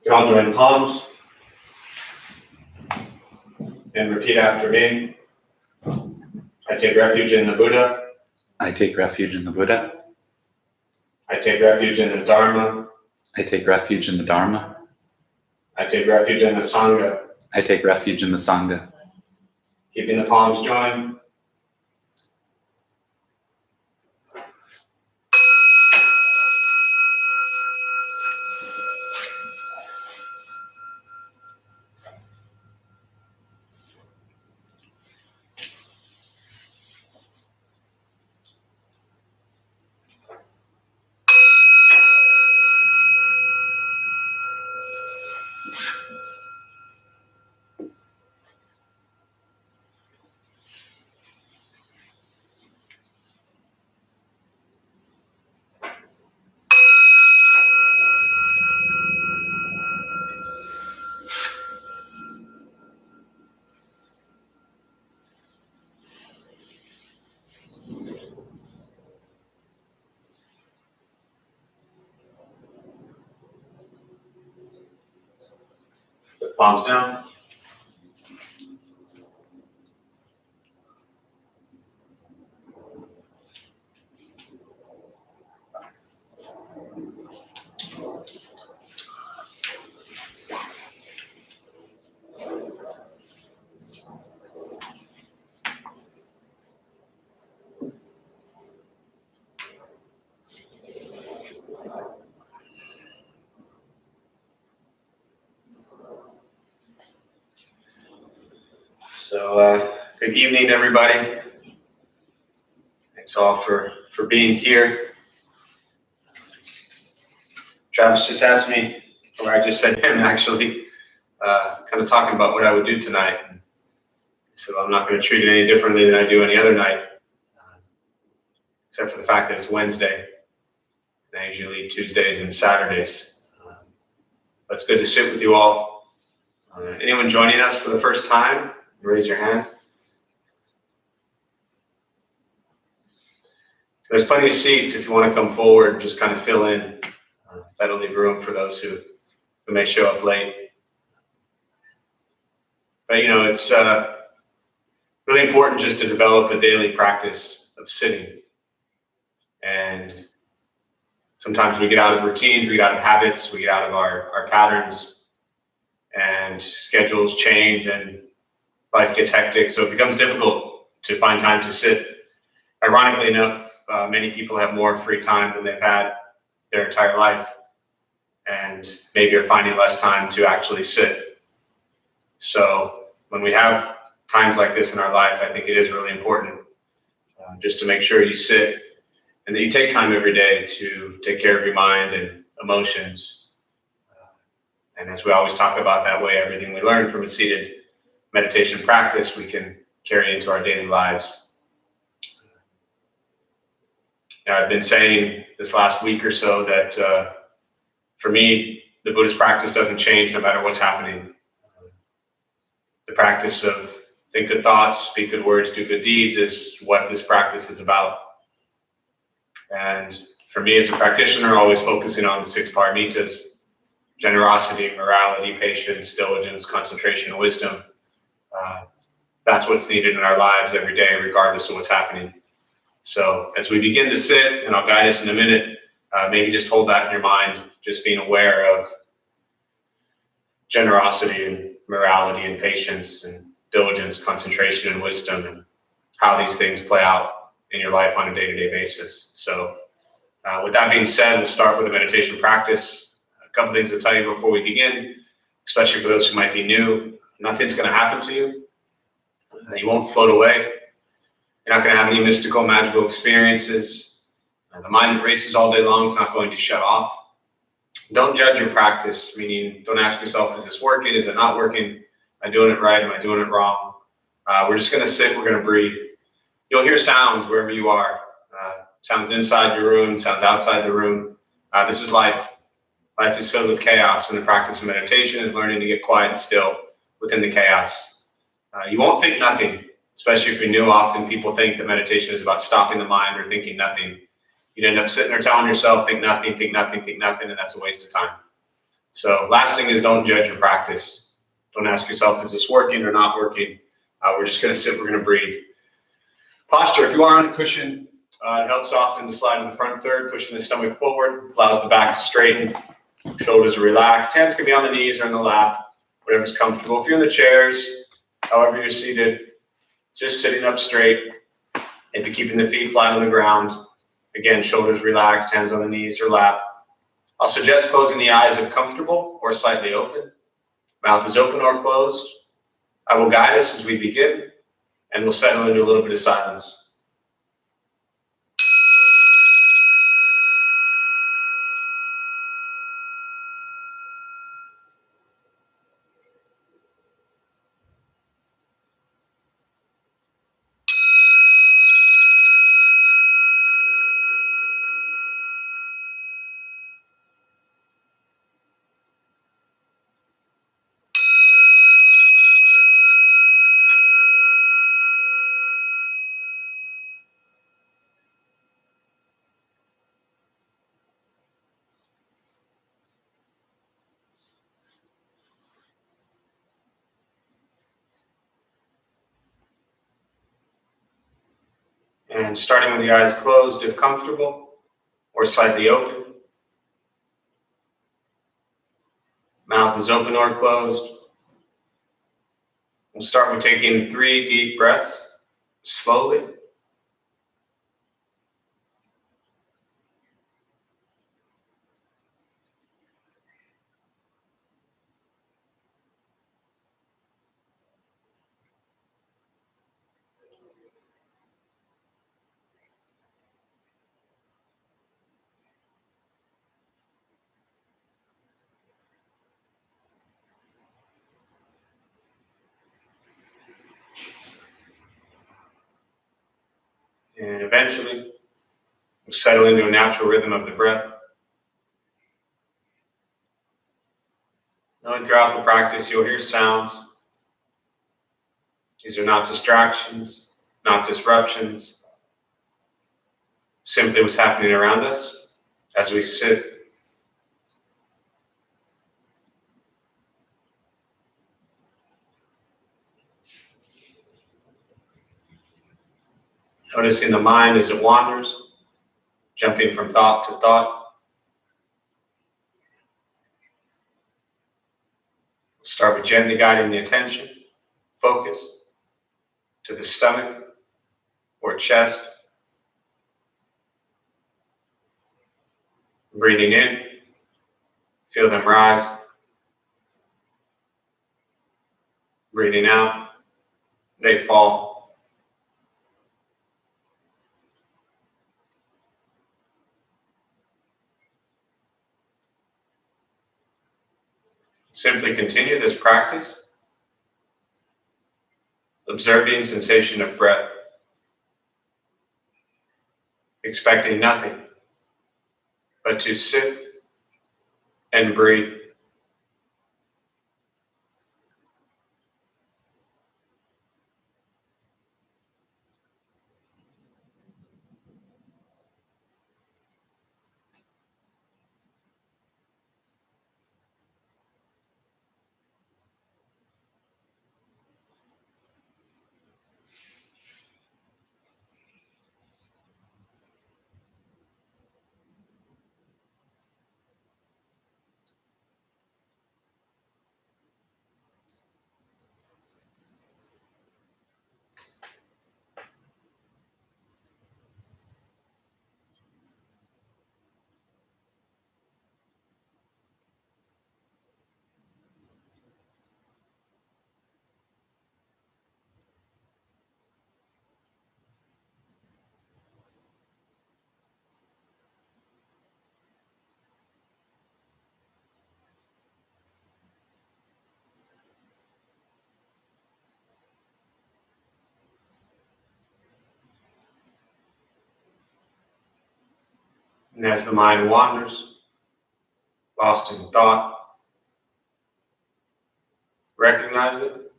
You can all join palms and repeat after me. I take refuge in the Buddha. I take refuge in the Buddha. I take refuge in the Dharma. I take refuge in the Dharma. I take refuge in the Sangha. I take refuge in the Sangha. Keeping the palms joined. Put palms down. So, good evening, everybody. Thanks all for being here. Travis just asked me, or I just said to him actually, kind of talking about what I would do tonight. So I'm not going to treat it any differently than I do any other night, except for the fact that it's Wednesday. And I usually lead Tuesdays and Saturdays. But it's good to sit with you all. Anyone joining us for the first time? Raise your hand. There's plenty of seats if you want to come forward, just kind of fill in. That'll leave room for those who may show up late. But it's really important just to develop a daily practice of sitting. And sometimes we get out of routines, we get out of habits, we get out of our patterns, and schedules change and life gets hectic, so it becomes difficult to find time to sit. Ironically enough, many people have more free time than they've had their entire life, and maybe are finding less time to actually sit. So when we have times like this in our life, I think it is really important just to make sure you sit and that you take time every day to take care of your mind and emotions. And as we always talk about that way, everything we learn from a seated meditation practice, we can carry into our daily lives. Now, I've been saying this last week or so that for me, the Buddhist practice doesn't change no matter what's happening. The practice of think good thoughts, speak good words, do good deeds is what this practice is about. And for me as a practitioner, always focusing on the 6 paramitas: generosity, morality, patience, diligence, concentration, and wisdom. That's what's needed in our lives every day, regardless of what's happening. So as we begin to sit, and I'll guide us in a minute, maybe just hold that in your mind, just being aware of generosity and morality and patience and diligence, concentration, and wisdom, and how these things play out in your life on a day-to-day basis. So with that being said, let's start with a meditation practice. A couple things to tell you before we begin, especially for those who might be new. Nothing's going to happen to you. You won't float away. You're not going to have any mystical, magical experiences. The mind that races all day long is not going to shut off. Don't judge your practice, meaning don't ask yourself, is this working? Is it not working? Am I doing it right? Am I doing it wrong? We're just going to sit. We're going to breathe. You'll hear sounds wherever you are. Sounds inside your room, sounds outside the room. This is life. Life is filled with chaos, and the practice of meditation is learning to get quiet and still within the chaos. You won't think nothing, especially if you're new. Often people think that meditation is about stopping the mind or thinking nothing. You'd end up sitting there telling yourself, think nothing, think nothing, think nothing, and that's a waste of time. So last thing is don't judge your practice. Don't ask yourself, is this working or not working? We're just going to sit, we're going to breathe. Posture, if you are on a cushion, it helps often to slide in the front third, pushing the stomach forward, allows the back to straighten, shoulders are relaxed. Hands can be on the knees or in the lap, whatever's comfortable. If you're in the chairs, however you're seated, just sitting up straight, maybe keeping the feet flat on the ground. Again, shoulders relaxed, hands on the knees or lap. I'll suggest closing the eyes if comfortable or slightly open. Mouth is open or closed. I will guide us as we begin, and we'll settle into a little bit of silence. And starting with the eyes closed if comfortable or slightly open. Mouth is open or closed. We'll start with taking 3 deep breaths slowly. And eventually, we'll settle into a natural rhythm of the breath. Knowing throughout the practice, you'll hear sounds. These are not distractions, not disruptions. Simply what's happening around us as we sit. Noticing the mind as it wanders, jumping from thought to thought. We'll start with gently guiding the attention, focus, to the stomach or chest. Breathing in, feel them rise. Breathing out, they fall. Simply continue this practice, observing sensation of breath, expecting nothing but to sit and breathe. And as the mind wanders, lost in thought, recognize it.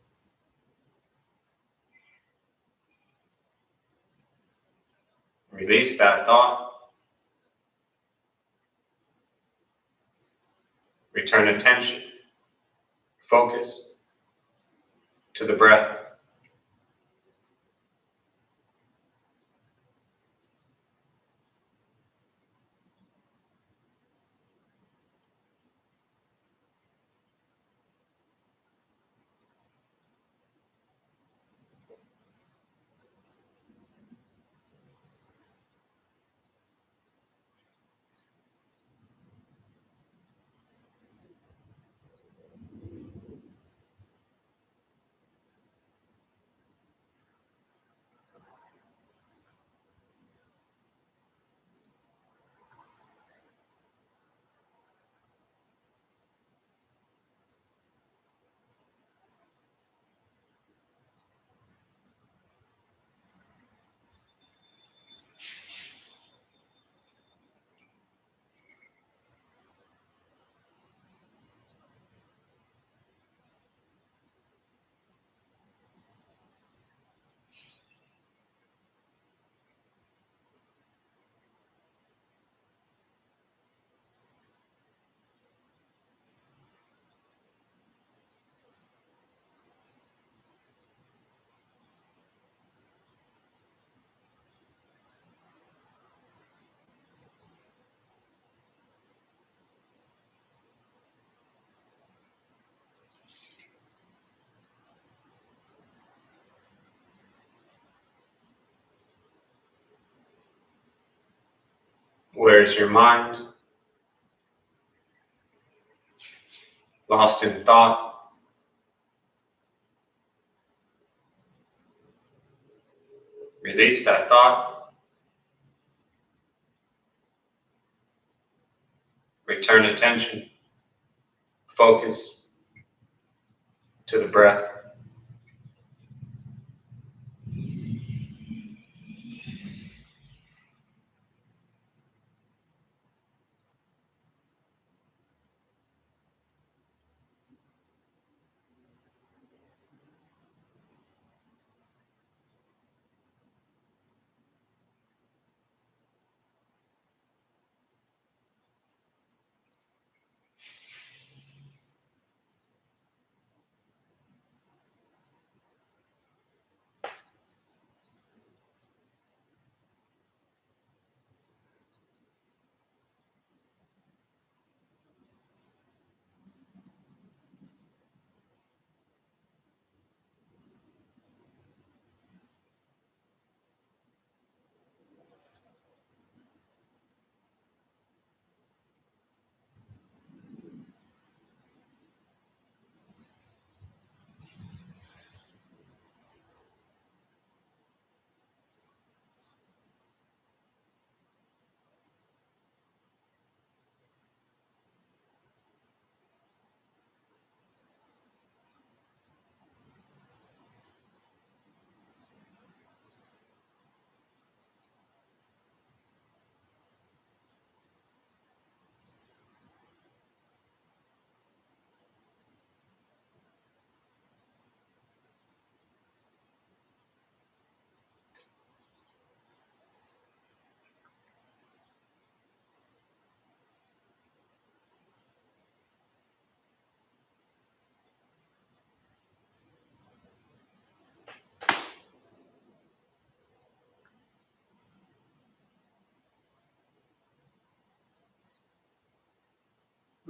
Release that thought. Return attention, focus to the breath. Where's your mind? Lost in thought? Release that thought. Return attention, focus to the breath.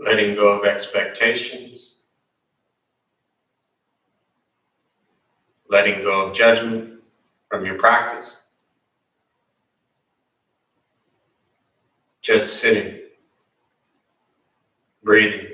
Letting go of expectations, letting go of judgment from your practice. Just sitting, breathing.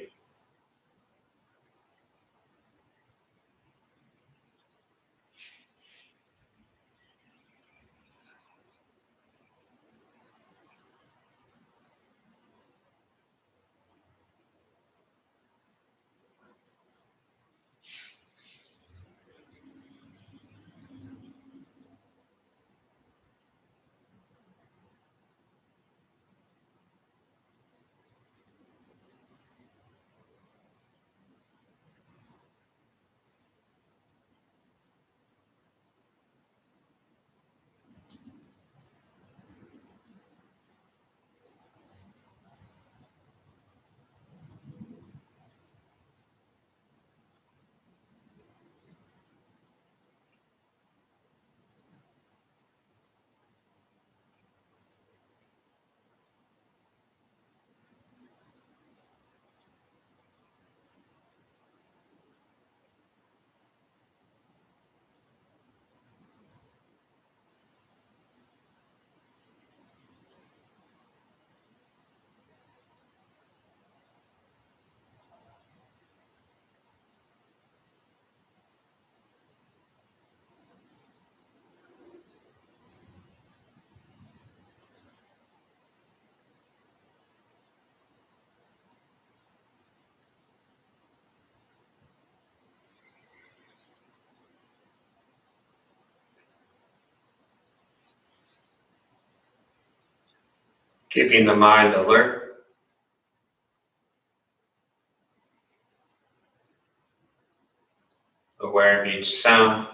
Keeping the mind alert. Aware of each sound.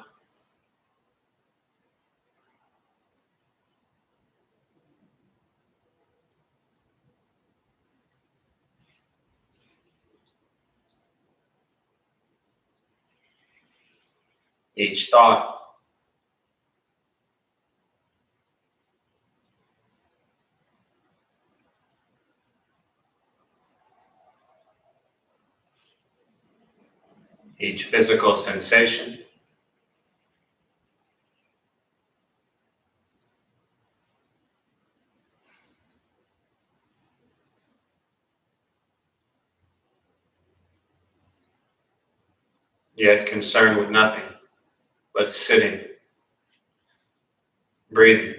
Each thought. Each physical sensation. Yet concerned with nothing but sitting, breathing.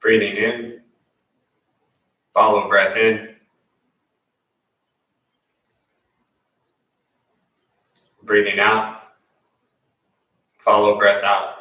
Breathing in, follow breath in. Breathing out, follow breath out.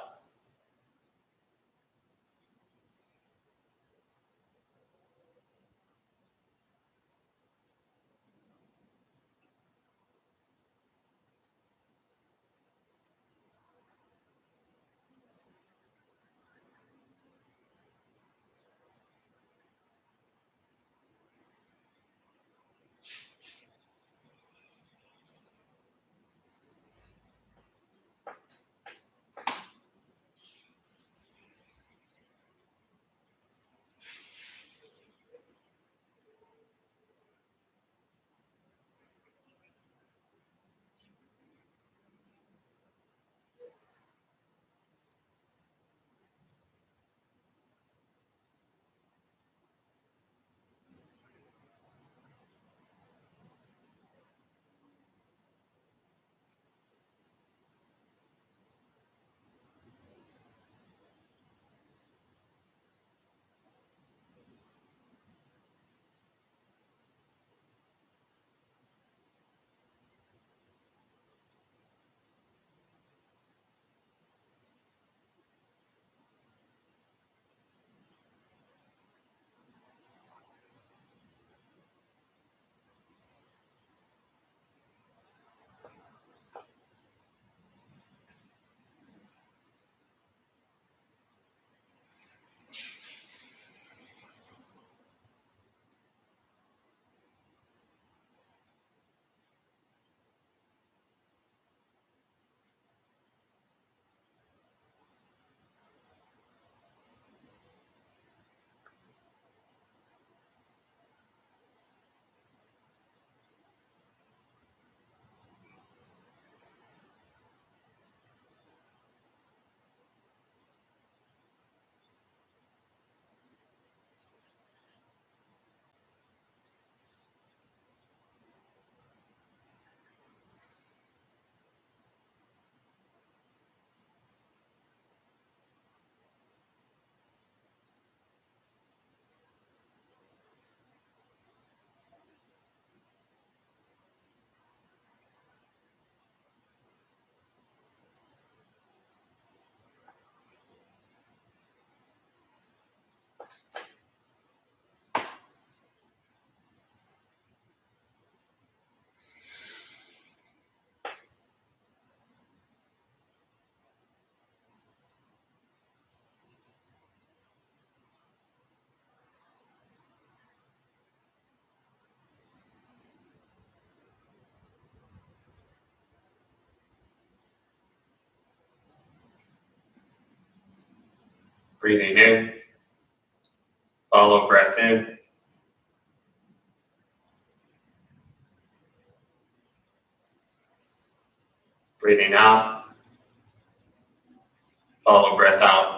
Breathing in, follow breath in. Breathing out, follow breath out.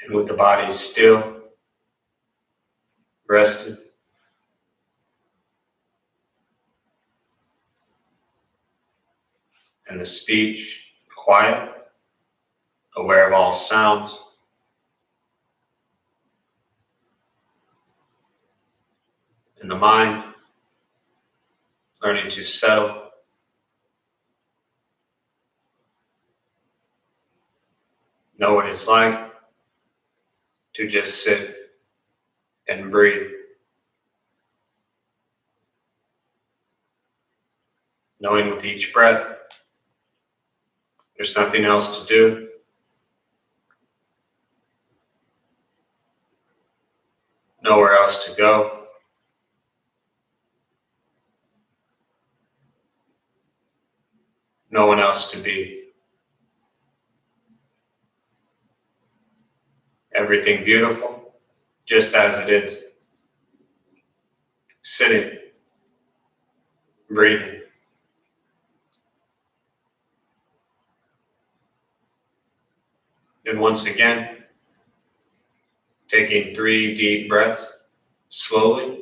And with the body still, rested, and the speech quiet, aware of all sounds, and the mind learning to settle, know what it's like to just sit and breathe, knowing with each breath there's nothing else to do, nowhere else to go, no one else to be. Everything beautiful, just as it is. Sitting, breathing. And once again, taking 3 deep breaths, slowly.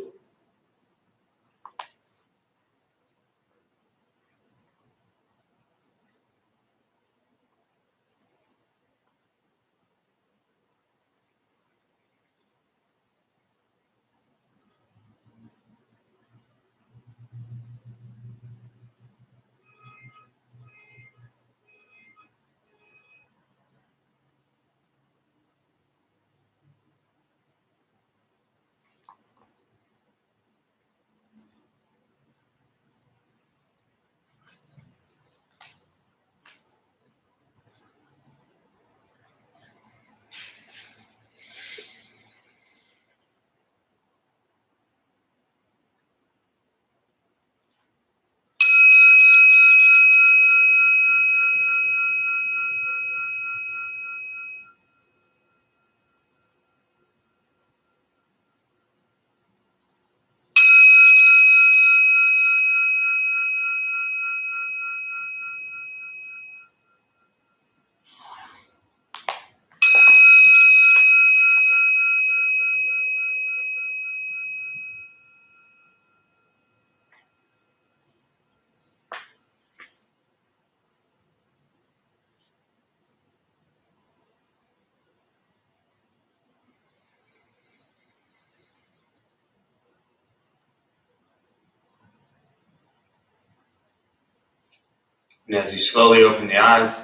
And as you slowly open the eyes,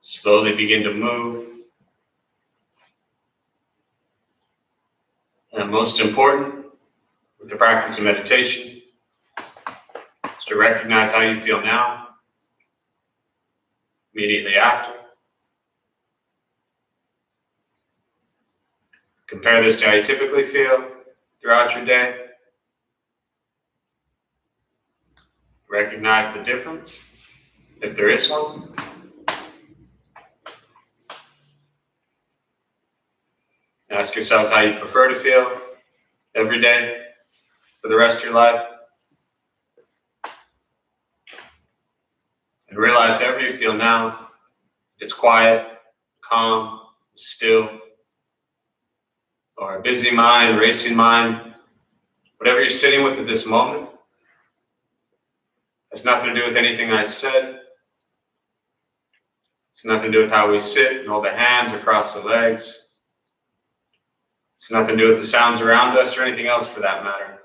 slowly begin to move. And most important, with the practice of meditation, is to recognize how you feel now, immediately after. Compare this to how you typically feel throughout your day. Recognize the difference, if there is one. Ask yourselves how you prefer to feel every day for the rest of your life. And realize however you feel now, it's quiet, calm, still, or a busy mind, racing mind, whatever you're sitting with at this moment, has nothing to do with anything I said. It's nothing to do with how we sit and hold the hands or cross the legs. It's nothing to do with the sounds around us or anything else for that matter.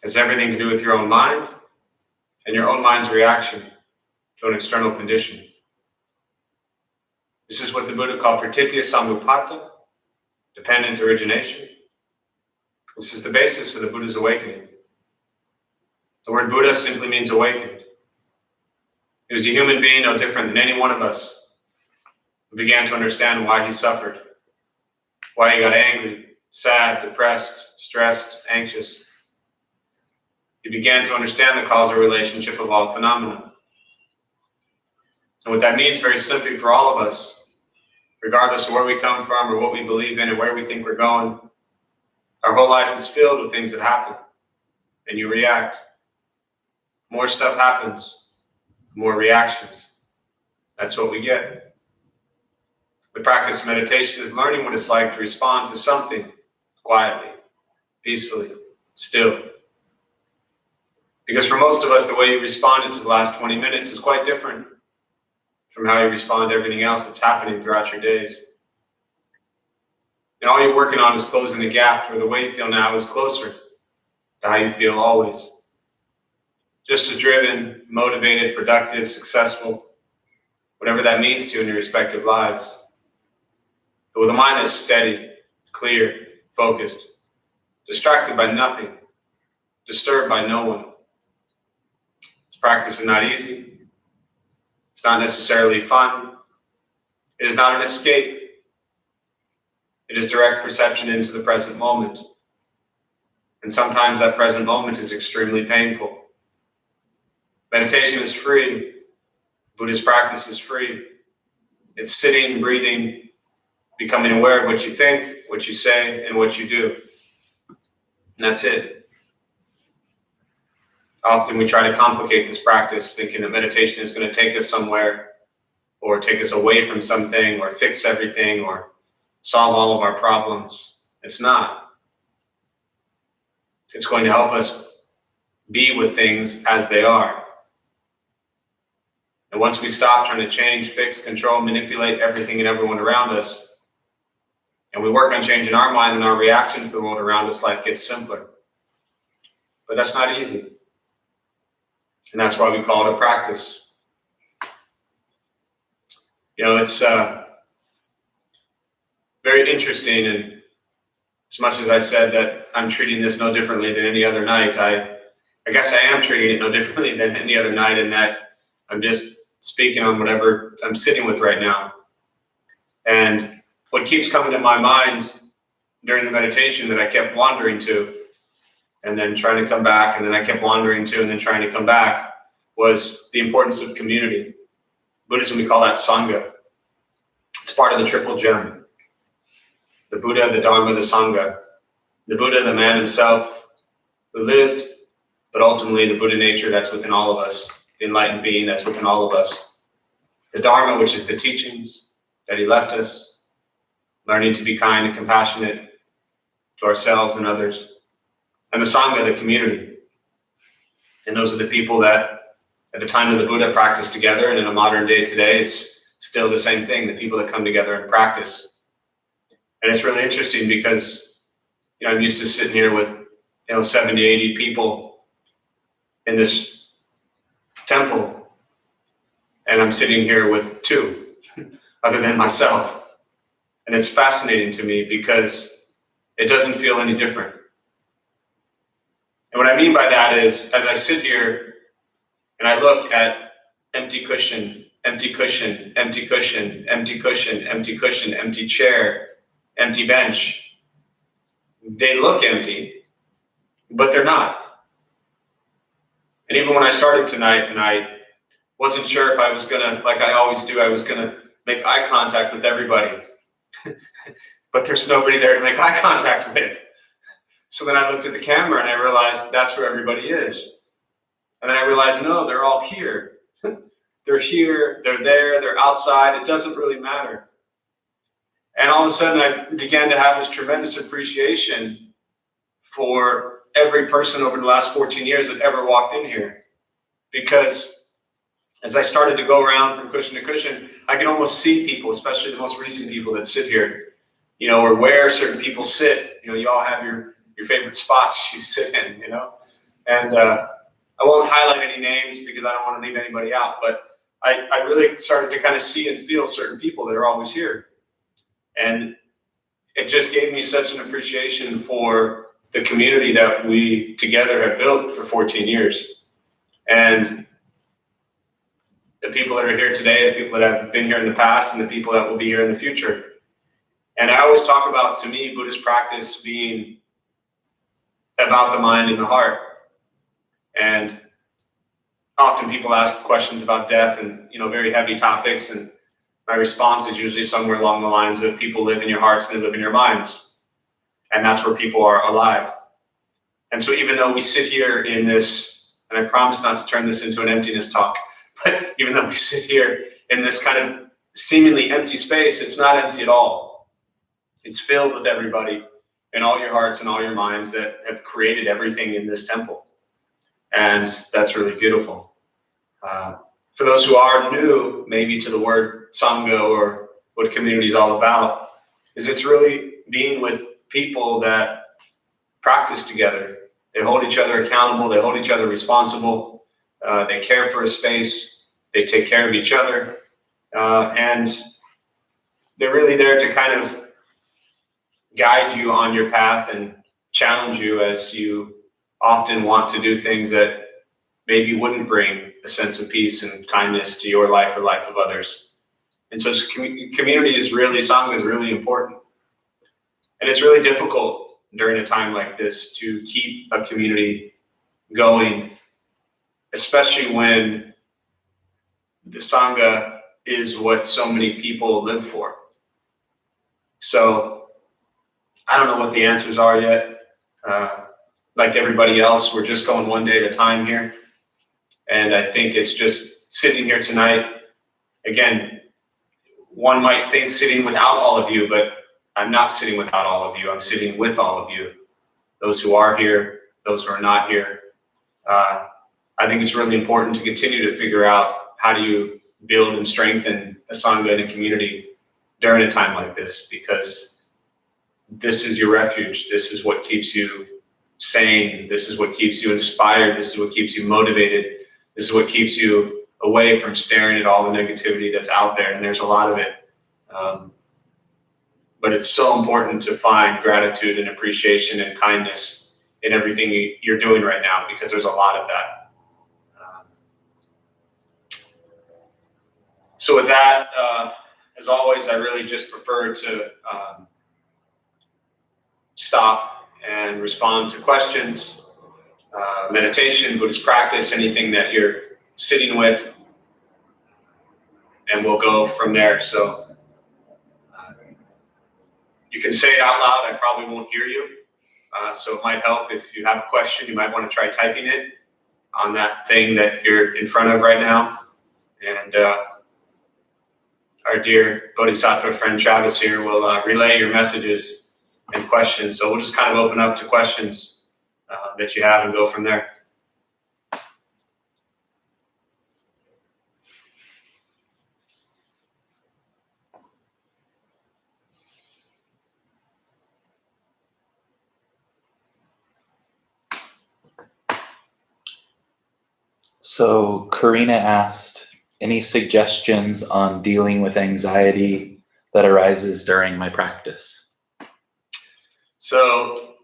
It's everything to do with your own mind and your own mind's reaction to an external condition. This is what the Buddha called pratitya samuppada, dependent origination. This is the basis of the Buddha's awakening. The word Buddha simply means awakened. He was a human being no different than any one of us who began to understand why he suffered, why he got angry, sad, depressed, stressed, anxious. He began to understand the causal relationship of all phenomena. And what that means very simply for all of us, regardless of where we come from or what we believe in and where we think we're going, our whole life is filled with things that happen, and you react. More stuff happens, more reactions. That's what we get. The practice of meditation is learning what it's like to respond to something quietly, peacefully, still. Because for most of us, the way you responded to the last 20 minutes is quite different from how you respond to everything else that's happening throughout your days. And all you're working on is closing the gap where the way you feel now is closer to how you feel always. Just as driven, motivated, productive, successful, whatever that means to you in your respective lives. But with a mind that's steady, clear, focused, distracted by nothing, disturbed by no one. This practice is not easy. It's not necessarily fun. It is not an escape. It is direct perception into the present moment. And sometimes that present moment is extremely painful. Meditation is free. Buddhist practice is free. It's sitting, breathing, becoming aware of what you think, what you say, and what you do. And that's it. Often we try to complicate this practice, thinking that meditation is going to take us somewhere, or take us away from something, or fix everything, or solve all of our problems. It's not. It's going to help us be with things as they are. And once we stop trying to change, fix, control, manipulate everything and everyone around us, and we work on changing our mind and our reaction to the world around us, life gets simpler. But that's not easy. And that's why we call it a practice. You know, it's very interesting, and as much as I said that I'm treating this no differently than any other night, I guess I am treating it no differently than any other night, in that I'm just speaking on whatever I'm sitting with right now. And what keeps coming to my mind during the meditation that I kept wandering to, and then trying to come back, and then I kept wandering to, and then trying to come back, was the importance of community. Buddhism, we call that Sangha. It's part of the triple gem. The Buddha, the Dharma, the Sangha. The Buddha, the man himself who lived, but ultimately the Buddha nature that's within all of us, the enlightened being that's within all of us. The Dharma, which is the teachings that he left us, learning to be kind and compassionate to ourselves and others. And the Sangha, the community. And those are the people that at the time of the Buddha practiced together, and in a modern day today, it's still the same thing, the people that come together and practice. And it's really interesting because, you know, I'm used to sitting here with, 70, 80 people in this temple, and I'm sitting here with 2 other than myself. And it's fascinating to me because it doesn't feel any different. And what I mean by that is, as I sit here and I look at empty cushion, empty cushion, empty cushion, empty cushion, empty cushion, empty chair, empty bench, they look empty, but they're not. And even when I started tonight and I wasn't sure if I was gonna, like I always do, I was gonna make eye contact with everybody, but there's nobody there to make eye contact with. So then I looked at the camera and I realized that's where everybody is. And then I realized, no, they're all here. They're here, they're there, they're outside, it doesn't really matter. And all of a sudden I began to have this tremendous appreciation for every person over the last 14 years that ever walked in here. Because as I started to go around from cushion to cushion, I could almost see people, especially the most recent people that sit here, or where certain people sit. You all have your favorite spots you sit in, And I won't highlight any names because I don't want to leave anybody out, but I really started to kind of see and feel certain people that are always here. And it just gave me such an appreciation for the community that we together have built for 14 years. And the people that are here today, the people that have been here in the past, and the people that will be here in the future. And I always talk about, to me, Buddhist practice being about the mind and the heart. And often people ask questions about death and, very heavy topics. And my response is usually somewhere along the lines of people live in your hearts and they live in your minds. And that's where people are alive. And so even though we sit here in this, and I promise not to turn this into an emptiness talk, but even though we sit here in this kind of seemingly empty space, it's not empty at all. It's filled with everybody in all your hearts and all your minds that have created everything in this temple. And that's really beautiful. For those who are new, maybe to the word Sangha or what community is all about, is it's really being with people that practice together. They hold each other accountable. They hold each other responsible. They care for a space. They take care of each other. And they're really there to kind of guide you on your path and challenge you as you often want to do things that maybe wouldn't bring a sense of peace and kindness to your life or life of others. And so community is really, Sangha is really important. And it's really difficult during a time like this to keep a community going, especially when the Sangha is what so many people live for. So I don't know what the answers are yet. Like everybody else, we're just going one day at a time here. And I think it's just sitting here tonight. Again, one might think sitting without all of you, but I'm not sitting without all of you. I'm sitting with all of you. Those who are here, those who are not here. I think it's really important to continue to figure out how do you build and strengthen a Sangha and a community during a time like this, because this is your refuge. This is what keeps you sane. This is what keeps you inspired. This is what keeps you motivated. This is what keeps you away from staring at all the negativity that's out there, and there's a lot of it. But it's so important to find gratitude and appreciation and kindness in everything you're doing right now, because there's a lot of that. So with that, as always, I really just prefer to stop and respond to questions, meditation, Buddhist practice, anything that you're sitting with, and we'll go from there. So you can say it out loud. I probably won't hear you. So it might help if you have a question, you might want to try typing it on that thing that you're in front of right now. And our dear Bodhisattva friend Travis here will relay your messages and questions. So we'll just kind of open up to questions that you have and go from there. So Karina asked, any suggestions on dealing with anxiety that arises during my practice? So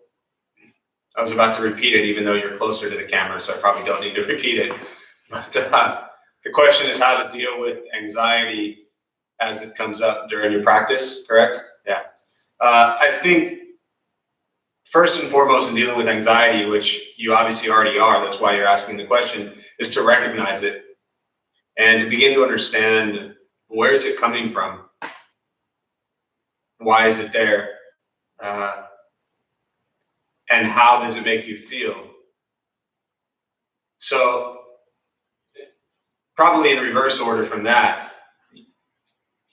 I was about to repeat it, even though you're closer to the camera, so I probably don't need to repeat it. But the question is how to deal with anxiety as it comes up during your practice, correct? Yeah. I think first and foremost in dealing with anxiety, which you obviously already are, that's why you're asking the question, is to recognize it and to begin to understand, where is it coming from? Why is it there? And how does it make you feel? So probably in reverse order from that,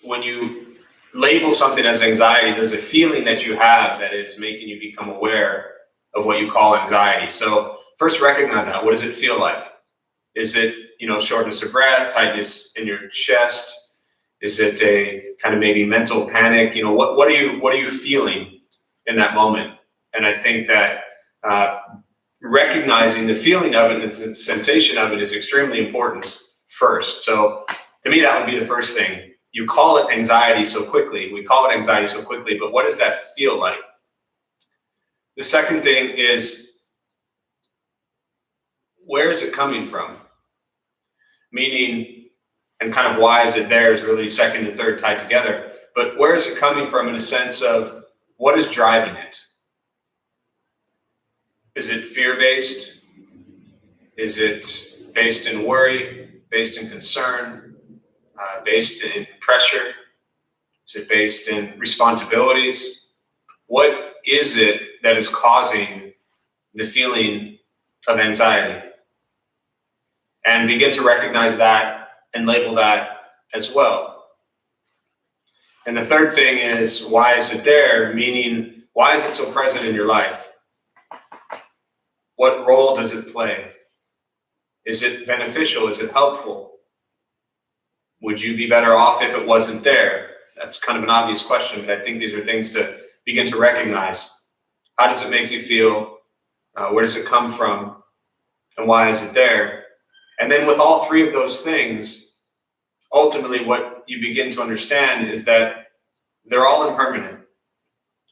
when you label something as anxiety, there's a feeling that you have that is making you become aware of what you call anxiety. So first recognize that. What does it feel like? Is it, shortness of breath, tightness in your chest? Is it a kind of maybe mental panic? What are you feeling in that moment? And I think that recognizing the feeling of it and the sensation of it is extremely important first. So to me, that would be the first thing. You call it anxiety so quickly. We call it anxiety so quickly, but what does that feel like? The second thing is, where is it coming from? Meaning, and kind of why is it there is really second and third tied together. But where is it coming from in a sense of what is driving it? Is it fear-based? Is it based in worry, based in concern, based in pressure? Is it based in responsibilities? What is it that is causing the feeling of anxiety? And begin to recognize that and label that as well. And the third thing is, why is it there? Meaning, why is it so present in your life? What role does it play? Is it beneficial? Is it helpful? Would you be better off if it wasn't there? That's kind of an obvious question, but I think these are things to begin to recognize. How does it make you feel? Where does it come from? And why is it there? And then with all three of those things, ultimately what you begin to understand is that they're all impermanent.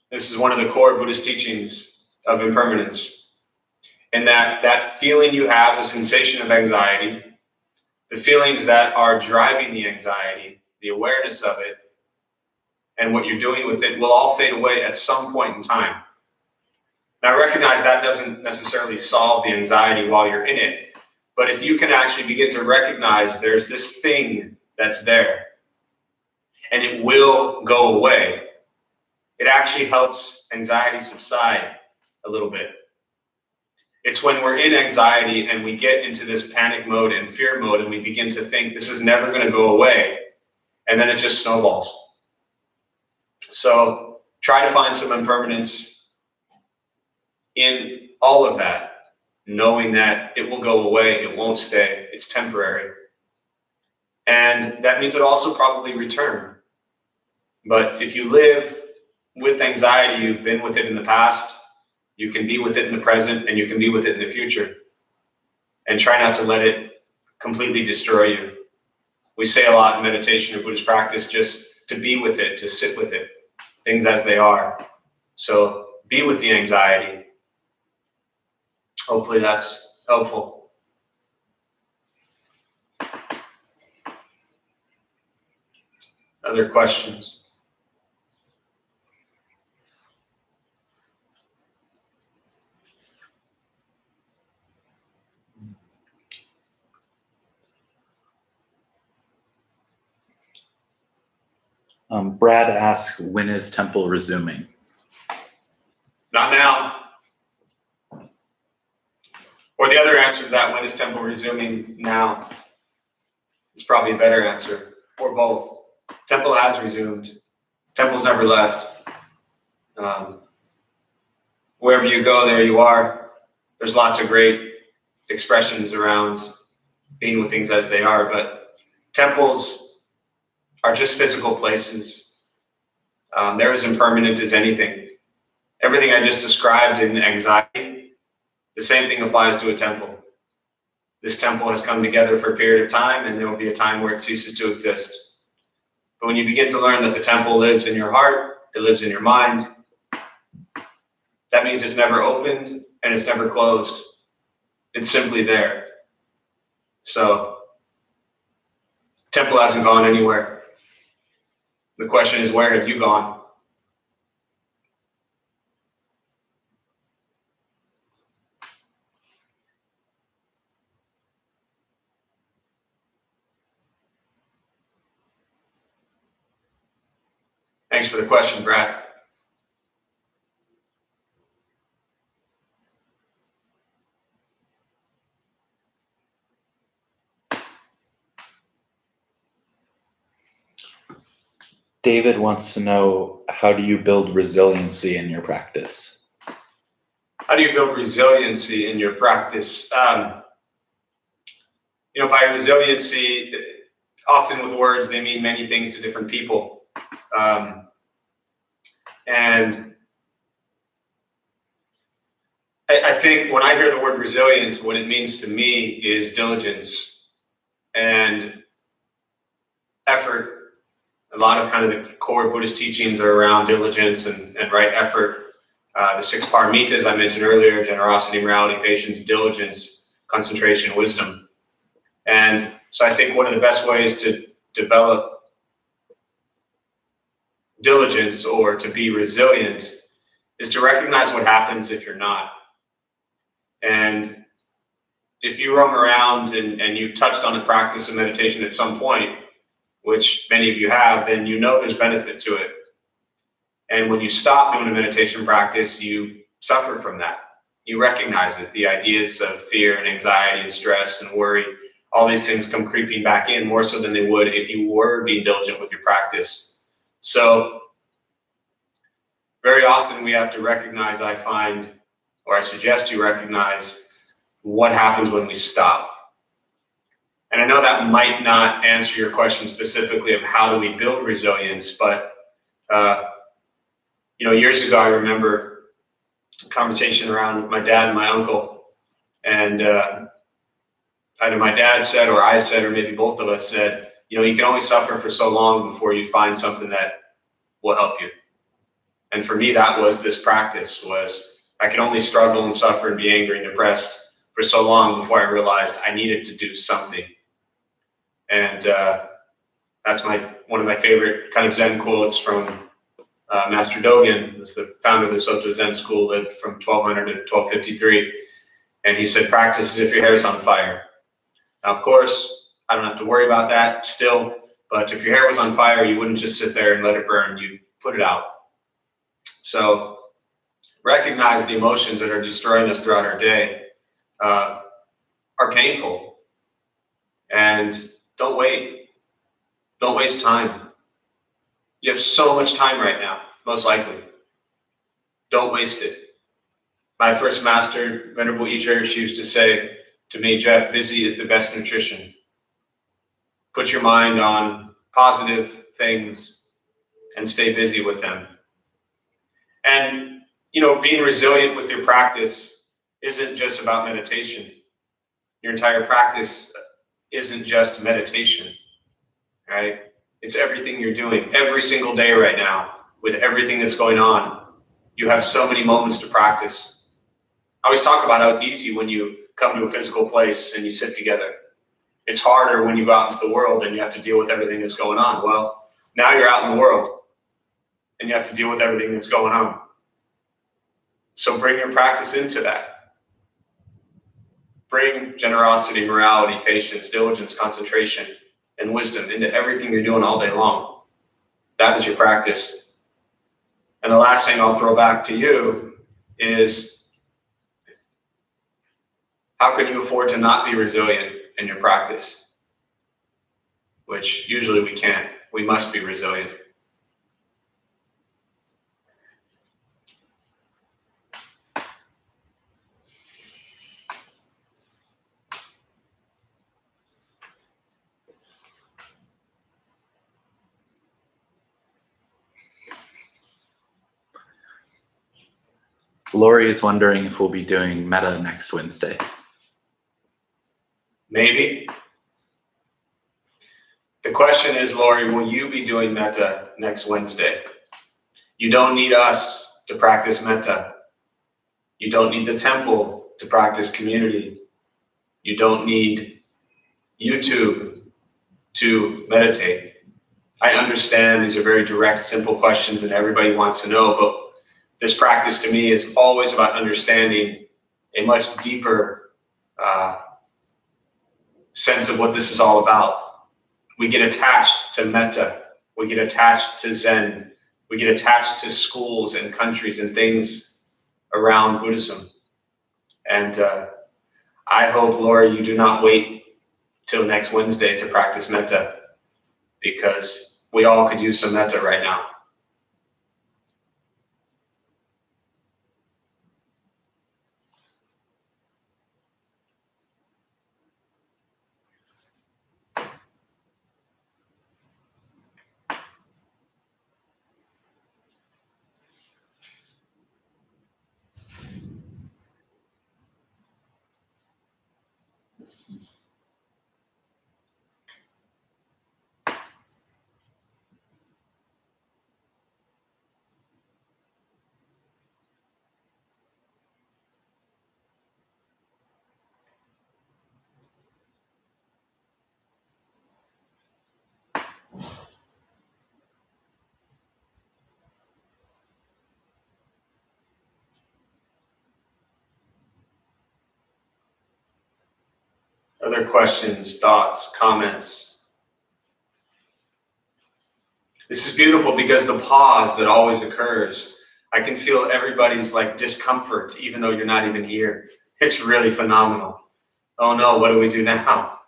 This is one of the core Buddhist teachings of impermanence. And that feeling you have, the sensation of anxiety, the feelings that are driving the anxiety, the awareness of it, and what you're doing with it will all fade away at some point in time. Now, I recognize that doesn't necessarily solve the anxiety while you're in it, but if you can actually begin to recognize there's this thing that's there, and it will go away, it actually helps anxiety subside a little bit. It's when we're in anxiety and we get into this panic mode and fear mode and we begin to think this is never going to go away, and then it just snowballs. So try to find some impermanence in all of that, knowing that it will go away, it won't stay, it's temporary. And that means it'll also probably return. But if you live with anxiety, you've been with it in the past, you can be with it in the present, and you can be with it in the future. And try not to let it completely destroy you. We say a lot in meditation or Buddhist practice just to be with it, to sit with it, things as they are. So be with the anxiety. Hopefully that's helpful. Other questions? Brad asks, when is temple resuming? Not now. Or the other answer to that, when is temple resuming? Now. It's probably a better answer, or both. Temple has resumed. Temple's never left. Wherever you go, there you are. There's lots of great expressions around being with things as they are, but temples are just physical places. They're as impermanent as anything. Everything I just described in anxiety, the same thing applies to a temple. This temple has come together for a period of time, and there will be a time where it ceases to exist. But when you begin to learn that the temple lives in your heart, it lives in your mind, that means it's never opened and it's never closed. It's simply there. So, temple hasn't gone anywhere. The question is, where have you gone? Thanks for the question, Brad. David wants to know, how do you build resiliency in your practice? How do you build resiliency in your practice? By resiliency, often with words, they mean many things to different people. And I think when I hear the word resilient, what it means to me is diligence and effort. A lot of kind of the core Buddhist teachings are around diligence and right effort. The 6 paramitas I mentioned earlier: generosity, morality, patience, diligence, concentration, wisdom. And so I think one of the best ways to develop diligence or to be resilient is to recognize what happens if you're not. And if you roam around and you've touched on the practice of meditation at some point, which many of you have, then you know there's benefit to it. And when you stop doing a meditation practice, you suffer from that. You recognize it. The ideas of fear and anxiety and stress and worry, all these things come creeping back in more so than they would if you were being diligent with your practice. So very often we have to recognize, I find, or I suggest you recognize, what happens when we stop. And I know that might not answer your question specifically of how do we build resilience, but years ago I remember a conversation around with my dad and my uncle, and either my dad said or I said, or maybe both of us said, you can only suffer for so long before you find something that will help you. And for me, that was this practice, was I could only struggle and suffer and be angry and depressed for so long before I realized I needed to do something. And that's one of my favorite kind of Zen quotes from Master Dogen, who's the founder of the Soto Zen school, lived from 1200 to 1253. And he said, practice as if your hair's on fire. Now, of course, I don't have to worry about that still, but if your hair was on fire, you wouldn't just sit there and let it burn, you'd put it out. So recognize the emotions that are destroying us throughout our day are painful. And don't wait. Don't waste time. You have so much time right now, most likely. Don't waste it. My first master, Venerable Isha, she used to say to me, Jeff, busy is the best nutrition. Put your mind on positive things and stay busy with them. And, being resilient with your practice isn't just about meditation. Your entire practice isn't just meditation, right? It's everything you're doing every single day right now with everything that's going on. You have so many moments to practice. I always talk about how it's easy when you come to a physical place and you sit together. It's harder when you go out into the world and you have to deal with everything that's going on. Well, now you're out in the world and you have to deal with everything that's going on. So bring your practice into that. Bring generosity, morality, patience, diligence, concentration, and wisdom into everything you're doing all day long. That is your practice. And the last thing I'll throw back to you is, how can you afford to not be resilient in your practice? Which usually we can't. We must be resilient. Lori is wondering if we'll be doing Metta next Wednesday. Lori, will you be doing Metta next Wednesday? You don't need us to practice Metta. You don't need the temple to practice community. You don't need YouTube to meditate. I understand these are very direct, simple questions and everybody wants to know, but this practice to me is always about understanding a much deeper sense of what this is all about. We get attached to Metta. We get attached to Zen. We get attached to schools and countries and things around Buddhism. And I hope, Laura, you do not wait till next Wednesday to practice Metta, because we all could use some Metta right now. Other questions, thoughts, comments? This is beautiful because the pause that always occurs, I can feel everybody's like discomfort, even though you're not even here. It's really phenomenal. Oh no, what do we do now?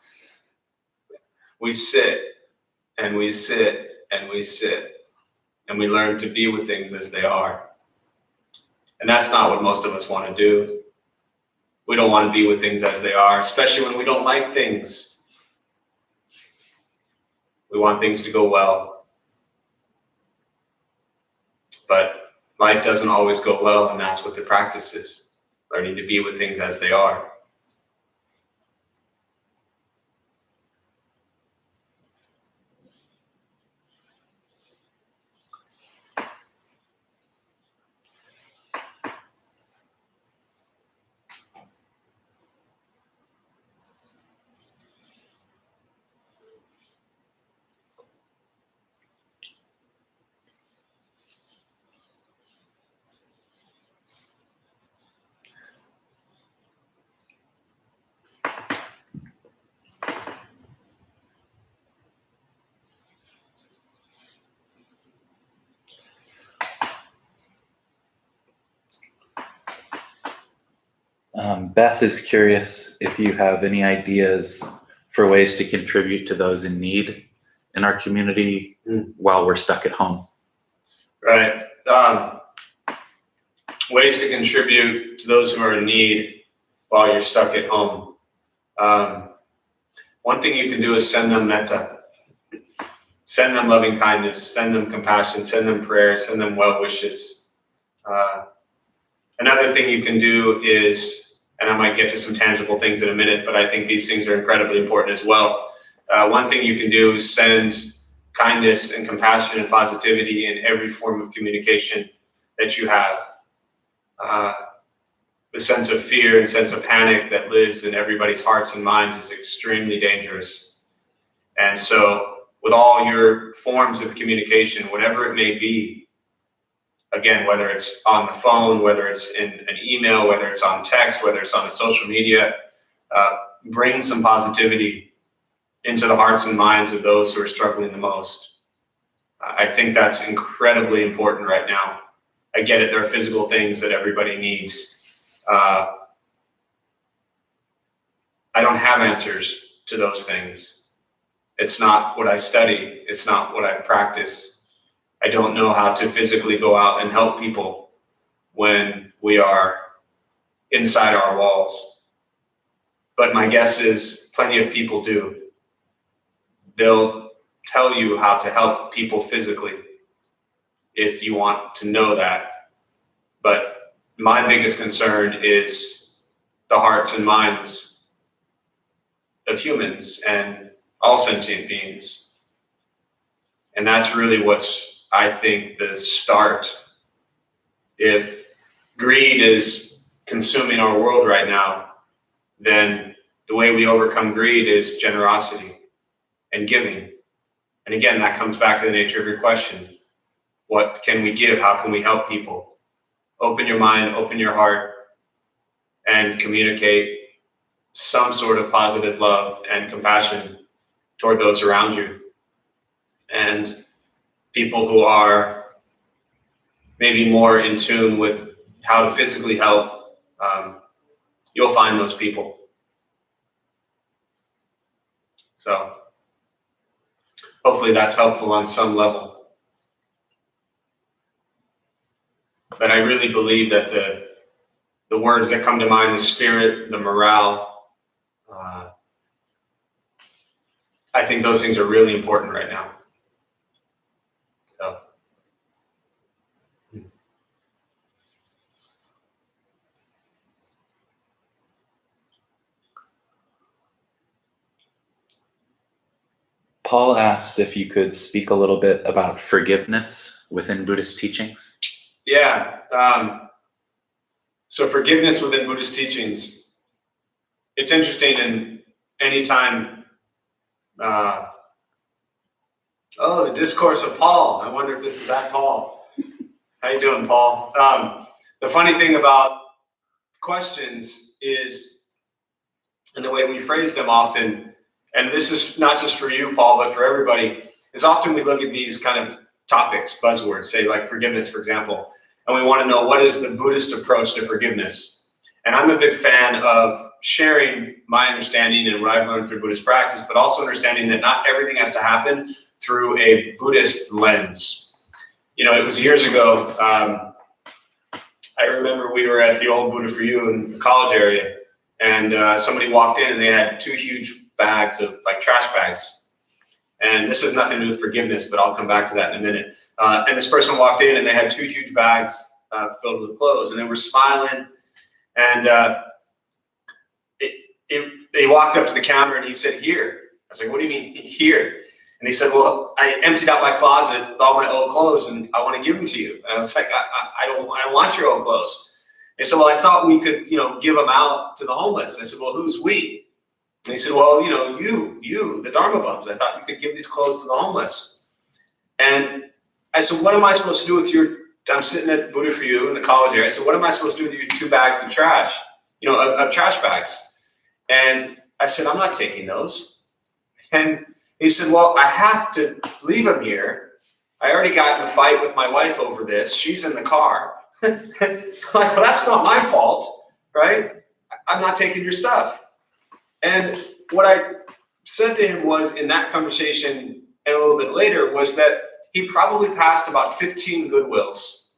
We sit and we sit and we sit and we learn to be with things as they are. And that's not what most of us want to do. We don't want to be with things as they are, especially when we don't like things. We want things to go well. But life doesn't always go well, and that's what the practice is, learning to be with things as they are. Beth is curious if you have any ideas for ways to contribute to those in need in our community while we're stuck at home. Right. Ways to contribute to those who are in need while you're stuck at home. One thing you can do is send them metta. Send them loving kindness, send them compassion, send them prayer, send them well wishes. Another thing you can do is, and I might get to some tangible things in a minute, but I think these things are incredibly important as well. One thing you can do is send kindness and compassion and positivity in every form of communication that you have. The sense of fear and sense of panic that lives in everybody's hearts and minds is extremely dangerous. And so with all your forms of communication, whatever it may be, again, whether it's on the phone, whether it's in an email, whether it's on text, whether it's on social media, bring some positivity into the hearts and minds of those who are struggling the most. I think that's incredibly important right now. I get it, there are physical things that everybody needs. I don't have answers to those things. It's not what I study. It's not what I practice. I don't know how to physically go out and help people when we are inside our walls. But my guess is plenty of people do. They'll tell you how to help people physically if you want to know that. But my biggest concern is the hearts and minds of humans and all sentient beings. And that's really what's, I think, the start. If greed is consuming our world right now, then the way we overcome greed is generosity and giving. And again, that comes back to the nature of your question. What can we give? How can we help people? Open your mind, open your heart, and communicate some sort of positive love and compassion toward those around you. And people who are maybe more in tune with how to physically help, you'll find those people. So hopefully that's helpful on some level. But I really believe that the words that come to mind, the spirit, the morale, I think those things are really important right now. So. Paul asked if you could speak a little bit about forgiveness within Buddhist teachings. Yeah. So forgiveness within Buddhist teachings, it's interesting. And anytime, the discourse of Paul. I wonder if this is that Paul. How you doing, Paul? The funny thing about questions is, and the way we phrase them often, and this is not just for you, Paul, but for everybody, is often we look at these kind of topics, buzzwords, say like forgiveness, for example, and we want to know what is the Buddhist approach to forgiveness. And I'm a big fan of sharing my understanding and what I've learned through Buddhist practice, but also understanding that not everything has to happen through a Buddhist lens. You know, it was years ago, I remember we were at the old Buddha for You in the college area, and somebody walked in and they had two huge bags of like trash bags. And this has nothing to do with forgiveness, but I'll come back to that in a minute. And this person walked in and they had two huge bags filled with clothes, and they were smiling. And they walked up to the counter and he said, "Here." I was like, "What do you mean here?" And he said, "Well, I emptied out my closet with all my old clothes and I want to give them to you." And I was like, I don't want your old clothes. He said, "Well, I thought we could, give them out to the homeless." And I said, "Well, who's we?" And he said, "Well, you, the Dharma bums. I thought you could give these clothes to the homeless." And I said, "What am I supposed to do with your," I'm sitting at Buddha for You in the college area. I said, "What am I supposed to do with your 2 bags of trash, of trash bags?" And I said, "I'm not taking those." And he said, "Well, I have to leave them here. I already got in a fight with my wife over this. She's in the car." I'm like, "Well, that's not my fault, right? I'm not taking your stuff." And what I said to him was, in that conversation and a little bit later, was that he probably passed about 15 Goodwills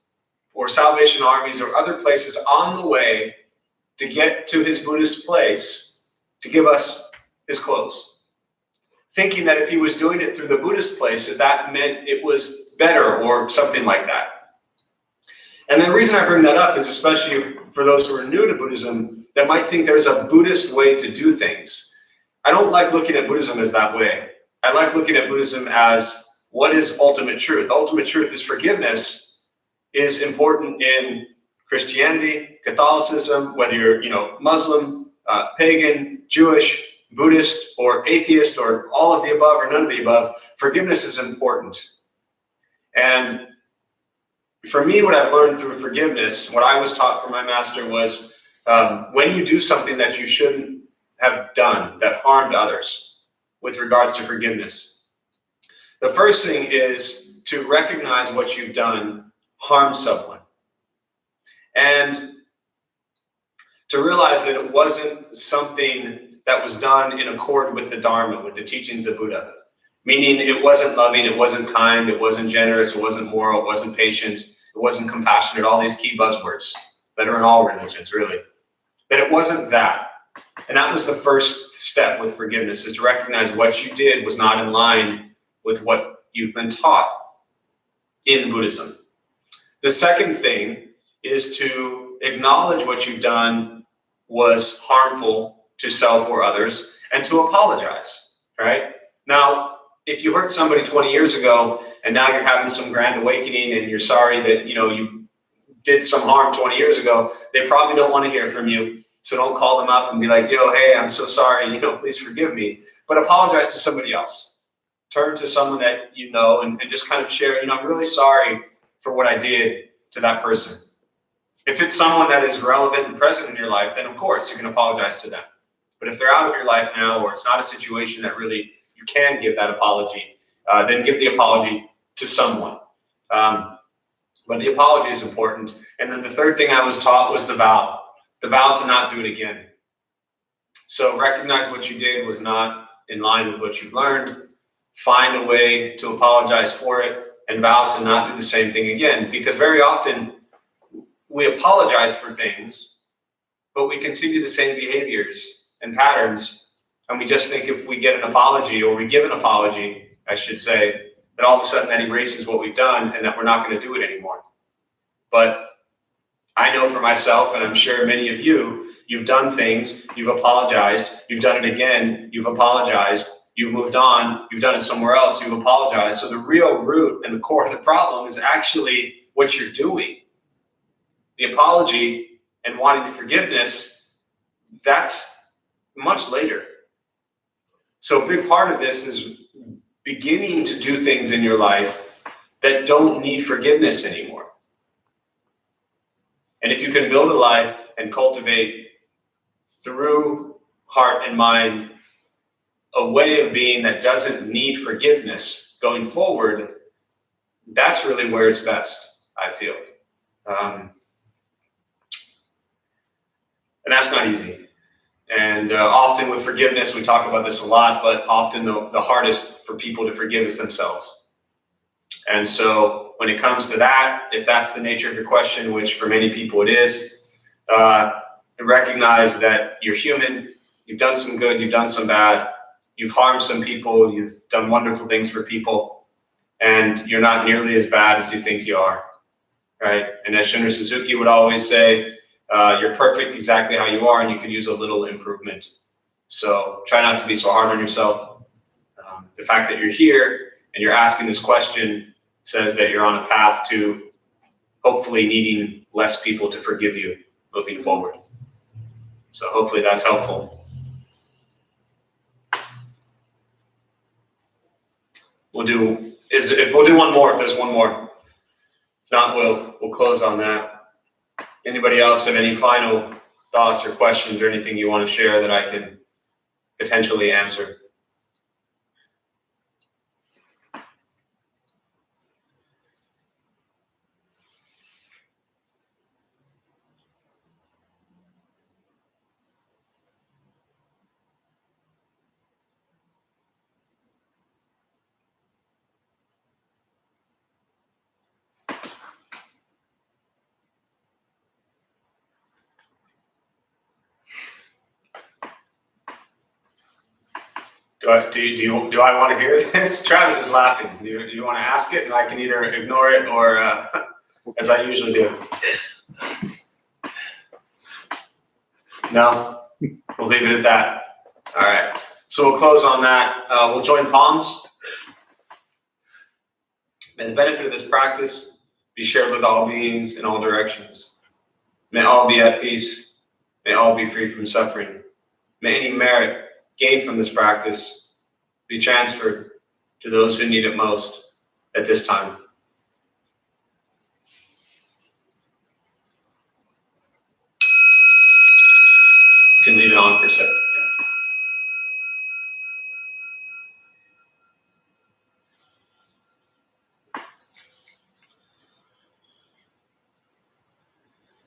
or Salvation Armies or other places on the way to get to his Buddhist place to give us his clothes, thinking that if he was doing it through the Buddhist place, that meant it was better or something like that. And the reason I bring that up is especially for those who are new to Buddhism that might think there's a Buddhist way to do things. I don't like looking at Buddhism as that way. I like looking at Buddhism as, what is ultimate truth? Ultimate truth is forgiveness is important in Christianity, Catholicism, whether you're, Muslim, pagan, Jewish, Buddhist, or atheist, or all of the above or none of the above. Forgiveness is important. And for me, what I've learned through forgiveness, what I was taught from my master was, when you do something that you shouldn't have done, that harmed others, with regards to forgiveness, the first thing is to recognize what you've done harmed someone. And to realize that it wasn't something that was done in accord with the Dharma, with the teachings of Buddha. Meaning it wasn't loving, it wasn't kind, it wasn't generous, it wasn't moral, it wasn't patient, it wasn't compassionate, all these key buzzwords that are in all religions, really. That it wasn't that. And that was the first step with forgiveness, is to recognize what you did was not in line with what you've been taught in Buddhism. The second thing is to acknowledge what you've done was harmful to self or others, and to apologize, right? Now, if you hurt somebody 20 years ago and now you're having some grand awakening and you're sorry that, you did some harm 20 years ago, they probably don't want to hear from you. So don't call them up and be like, yo, hey, I'm so sorry, please forgive me. But apologize to somebody else. Turn to someone that you know and just kind of share, I'm really sorry for what I did to that person. If it's someone that is relevant and present in your life, then of course you can apologize to them. But if they're out of your life now, or it's not a situation that really you can give that apology, then give the apology to someone. But the apology is important. And then the third thing I was taught was the vow to not do it again. So recognize what you did was not in line with what you've learned. Find a way to apologize for it and vow to not do the same thing again. Because very often we apologize for things, but we continue the same behaviors and patterns. And we just think if we get an apology, or we give an apology, I should say, that all of a sudden that erases what we've done and that we're not going to do it anymore. But I know for myself, and I'm sure many of you, you've done things, you've apologized, you've done it again, you've apologized, you've moved on, you've done it somewhere else, you've apologized. So the real root and the core of the problem is actually what you're doing. The apology and wanting the forgiveness, that's much later. So a big part of this is beginning to do things in your life that don't need forgiveness anymore. And if you can build a life and cultivate through heart and mind a way of being that doesn't need forgiveness going forward, that's really where it's best, I feel. And that's not easy. And often with forgiveness, we talk about this a lot, but often the hardest for people to forgive is themselves. And so when it comes to that, if that's the nature of your question, which for many people it is, recognize that you're human, you've done some good, you've done some bad, you've harmed some people, you've done wonderful things for people, and you're not nearly as bad as you think you are, right? And as Shunryu Suzuki would always say, you're perfect exactly how you are, and you could use a little improvement. So try not to be so hard on yourself. The fact that you're here and you're asking this question says that you're on a path to hopefully needing less people to forgive you moving forward. So hopefully that's helpful. We'll do one more if there's one more. If not, we'll close on that. Anybody else have any final thoughts or questions or anything you want to share that I can potentially answer? Do I want to hear this? Travis is laughing. Do you want to ask it, and I can either ignore it or, as I usually do. No, we'll leave it at that. All right. So we'll close on that. We'll join palms. May the benefit of this practice be shared with all beings in all directions. May all be at peace. May all be free from suffering. May any merit gained from this practice be transferred to those who need it most at this time. You can leave it on for a second.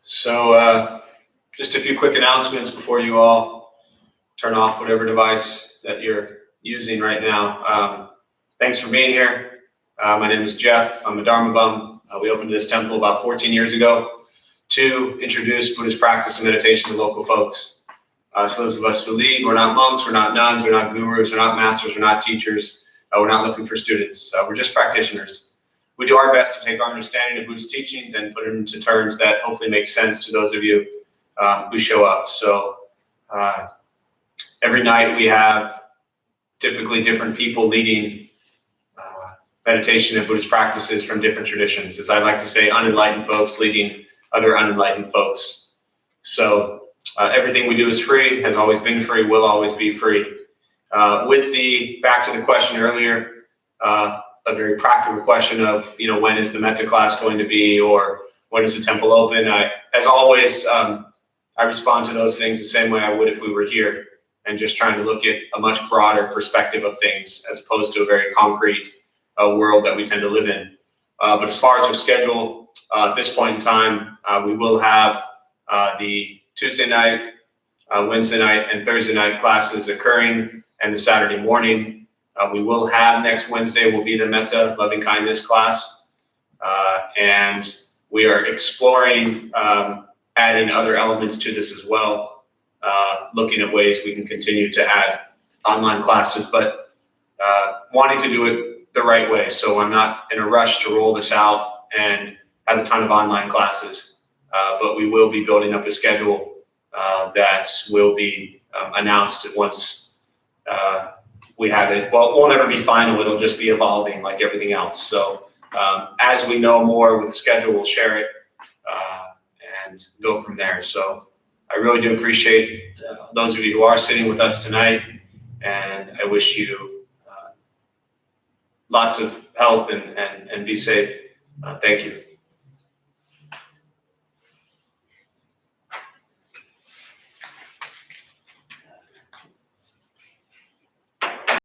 So just a few quick announcements before you all turn off whatever device that you're using right now. Thanks for being here. My name is Jeff. I'm a Dharma bum. We opened this temple about 14 years ago to introduce Buddhist practice and meditation to local folks. So those of us who lead, we're not monks, we're not nuns, we're not gurus, we're not masters, we're not teachers. We're not looking for students. We're just practitioners. We do our best to take our understanding of Buddhist teachings and put it into terms that hopefully make sense to those of you who show up. So every night we have typically different people leading meditation and Buddhist practices from different traditions. As I like to say, unenlightened folks leading other unenlightened folks. So everything we do is free, has always been free, will always be free. Back to the question earlier, a very practical question of, when is the Metta class going to be, or when is the temple open? As always, I respond to those things the same way I would if we were here, and just trying to look at a much broader perspective of things as opposed to a very concrete world that we tend to live in. But as far as our schedule, at this point in time, we will have the Tuesday night, Wednesday night, and Thursday night classes occurring, and the Saturday morning. We will have next Wednesday will be the Metta loving kindness class, and we are exploring adding other elements to this as well, looking at ways we can continue to add online classes, but wanting to do it the right way. So I'm not in a rush to roll this out and have a ton of online classes, but we will be building up a schedule that will be announced once we have it. Well, it won't ever be final. It'll just be evolving like everything else. So as we know more with the schedule, we'll share it and go from there. So I really do appreciate those of you who are sitting with us tonight, and I wish you lots of health and be safe. Thank you.